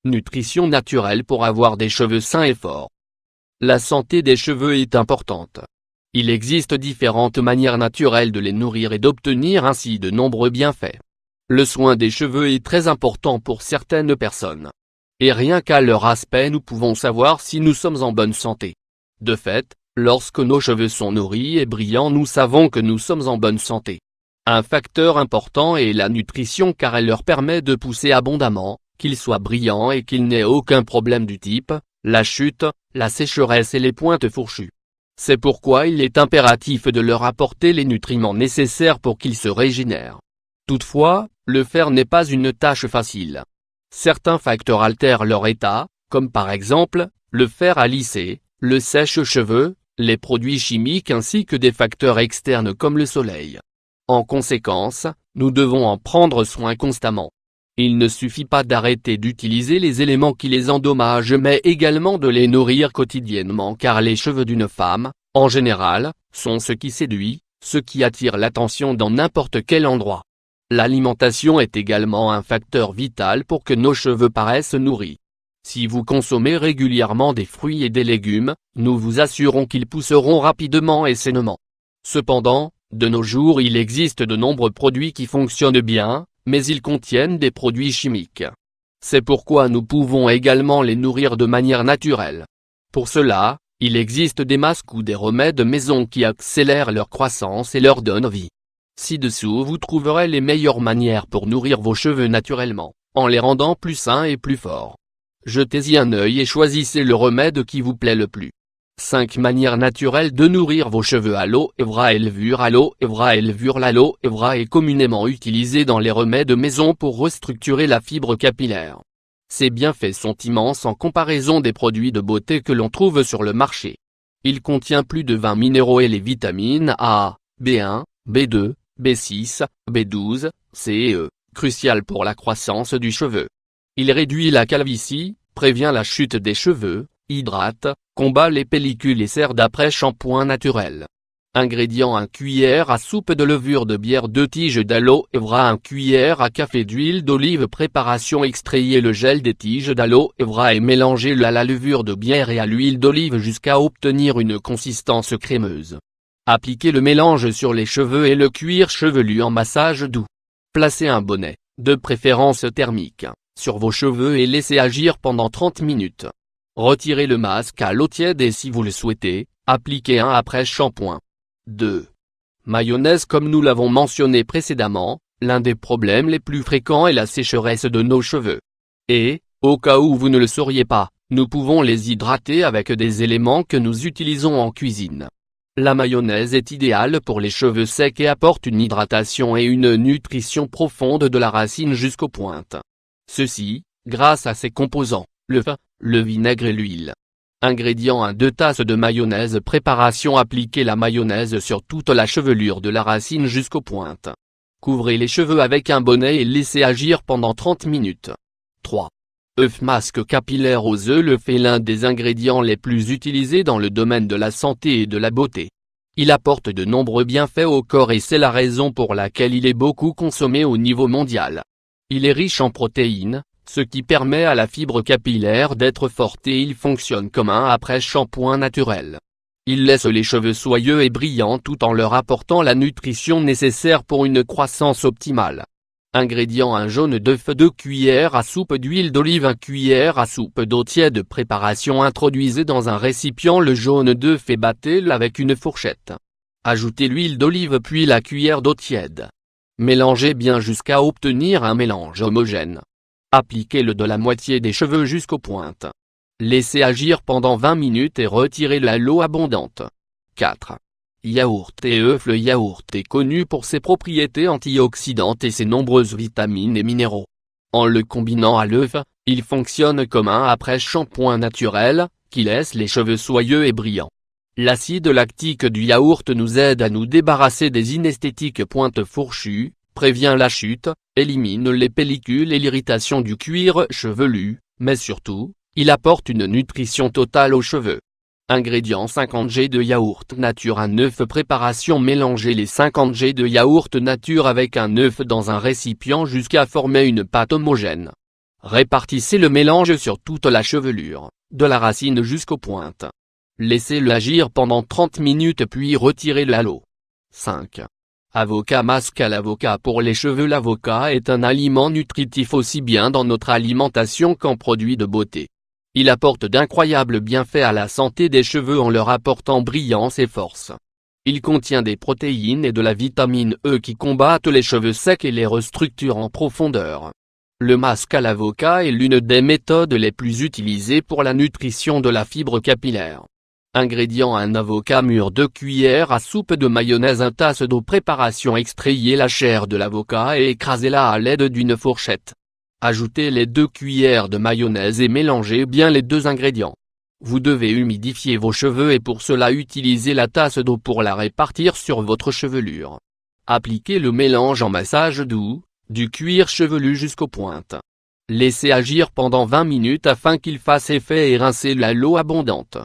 Nutrition naturelle pour avoir des cheveux sains et forts. La santé des cheveux est importante. Il existe différentes manières naturelles de les nourrir et d'obtenir ainsi de nombreux bienfaits. Le soin des cheveux est très important pour certaines personnes. Et rien qu'à leur aspect nous pouvons savoir si nous sommes en bonne santé. De fait, lorsque nos cheveux sont nourris et brillants nous savons que nous sommes en bonne santé. Un facteur important est la nutrition car elle leur permet de pousser abondamment, qu'ils soient brillants et qu'ils n'aient aucun problème du type, la chute, la sécheresse et les pointes fourchues. C'est pourquoi il est impératif de leur apporter les nutriments nécessaires pour qu'ils se régénèrent. Toutefois, le faire n'est pas une tâche facile. Certains facteurs altèrent leur état, comme par exemple, le fer à lisser, le sèche-cheveux, les produits chimiques ainsi que des facteurs externes comme le soleil. En conséquence, nous devons en prendre soin constamment. Il ne suffit pas d'arrêter d'utiliser les éléments qui les endommagent mais également de les nourrir quotidiennement car les cheveux d'une femme, en général, sont ce qui séduit, ce qui attire l'attention dans n'importe quel endroit. L'alimentation est également un facteur vital pour que nos cheveux paraissent nourris. Si vous consommez régulièrement des fruits et des légumes, nous vous assurons qu'ils pousseront rapidement et sainement. Cependant, de nos jours il existe de nombreux produits qui fonctionnent bien, mais ils contiennent des produits chimiques. C'est pourquoi nous pouvons également les nourrir de manière naturelle. Pour cela, il existe des masques ou des remèdes maison qui accélèrent leur croissance et leur donnent vie. Ci-dessous vous trouverez les meilleures manières pour nourrir vos cheveux naturellement, en les rendant plus sains et plus forts. Jetez-y un œil et choisissez le remède qui vous plaît le plus. 5 manières naturelles de nourrir vos cheveux. Aloe vera levure. Aloe vera levure. L'aloe vera est communément utilisé dans les remèdes maison pour restructurer la fibre capillaire. Ses bienfaits sont immenses en comparaison des produits de beauté que l'on trouve sur le marché. Il contient plus de 20 minéraux et les vitamines A, B1, B2, B6, B12, C et E, cruciales pour la croissance du cheveu. Il réduit la calvitie, prévient la chute des cheveux, hydrate, combat les pellicules et sert d'après-shampoing naturel. Ingrédients: 1 cuillère à soupe de levure de bière, 2 tiges d'aloe vera, 1 cuillère à café d'huile d'olive. Préparation: extrayez le gel des tiges d'aloe vera et mélangez-le à la levure de bière et à l'huile d'olive jusqu'à obtenir une consistance crémeuse. Appliquez le mélange sur les cheveux et le cuir chevelu en massage doux. Placez un bonnet, de préférence thermique, sur vos cheveux et laissez agir pendant 30 minutes. Retirez le masque à l'eau tiède et si vous le souhaitez, appliquez un après-shampoing. 2. Mayonnaise. Comme nous l'avons mentionné précédemment, l'un des problèmes les plus fréquents est la sécheresse de nos cheveux. Et, au cas où vous ne le sauriez pas, nous pouvons les hydrater avec des éléments que nous utilisons en cuisine. La mayonnaise est idéale pour les cheveux secs et apporte une hydratation et une nutrition profonde de la racine jusqu'aux pointes. Ceci, grâce à ses composants, le vin, le vinaigre et l'huile. Ingrédients: 2 tasses de mayonnaise. Préparation: appliquez la mayonnaise sur toute la chevelure de la racine jusqu'aux pointes. Couvrez les cheveux avec un bonnet et laissez agir pendant 30 minutes. 3. œuf. Masque capillaire aux œufs. L'œuf est l'un des ingrédients les plus utilisés dans le domaine de la santé et de la beauté. Il apporte de nombreux bienfaits au corps et c'est la raison pour laquelle il est beaucoup consommé au niveau mondial. Il est riche en protéines, ce qui permet à la fibre capillaire d'être forte et il fonctionne comme un après-shampoing naturel. Il laisse les cheveux soyeux et brillants tout en leur apportant la nutrition nécessaire pour une croissance optimale. Ingrédients: 1 jaune d'œuf, 2 cuillères à soupe d'huile d'olive, 1 cuillère à soupe d'eau tiède. Préparation: introduisez dans un récipient le jaune d'œuf et battez-le avec une fourchette. Ajoutez l'huile d'olive puis la cuillère d'eau tiède. Mélangez bien jusqu'à obtenir un mélange homogène. Appliquez-le de la moitié des cheveux jusqu'aux pointes. Laissez agir pendant 20 minutes et retirez la l'eau abondante. 4. Yaourt et œuf. Le yaourt est connu pour ses propriétés antioxydantes et ses nombreuses vitamines et minéraux. En le combinant à l'œuf, il fonctionne comme un après-shampoing naturel, qui laisse les cheveux soyeux et brillants. L'acide lactique du yaourt nous aide à nous débarrasser des inesthétiques pointes fourchues, prévient la chute, élimine les pellicules et l'irritation du cuir chevelu, mais surtout, il apporte une nutrition totale aux cheveux. Ingrédients: 50 g de yaourt nature, 1 œuf. Préparation: mélangez les 50 g de yaourt nature avec un œuf dans un récipient jusqu'à former une pâte homogène. Répartissez le mélange sur toute la chevelure, de la racine jusqu'aux pointes. Laissez-le agir pendant 30 minutes puis retirez-le à l'eau. 5. Avocat masque à l'avocat. Pour les cheveux, l'avocat est un aliment nutritif aussi bien dans notre alimentation qu'en produit de beauté. Il apporte d'incroyables bienfaits à la santé des cheveux en leur apportant brillance et force. Il contient des protéines et de la vitamine E qui combattent les cheveux secs et les restructurent en profondeur. Le masque à l'avocat est l'une des méthodes les plus utilisées pour la nutrition de la fibre capillaire. Ingrédients: un avocat mûr, 2 cuillères à soupe de mayonnaise, 1 tasse d'eau. Préparation: extrayez la chair de l'avocat et écrasez-la à l'aide d'une fourchette. Ajoutez les 2 cuillères de mayonnaise et mélangez bien les 2 ingrédients. Vous devez humidifier vos cheveux et pour cela utilisez la tasse d'eau pour la répartir sur votre chevelure. Appliquez le mélange en massage doux, du cuir chevelu jusqu'aux pointes. Laissez agir pendant 20 minutes afin qu'il fasse effet et rincez-le à l'eau abondante.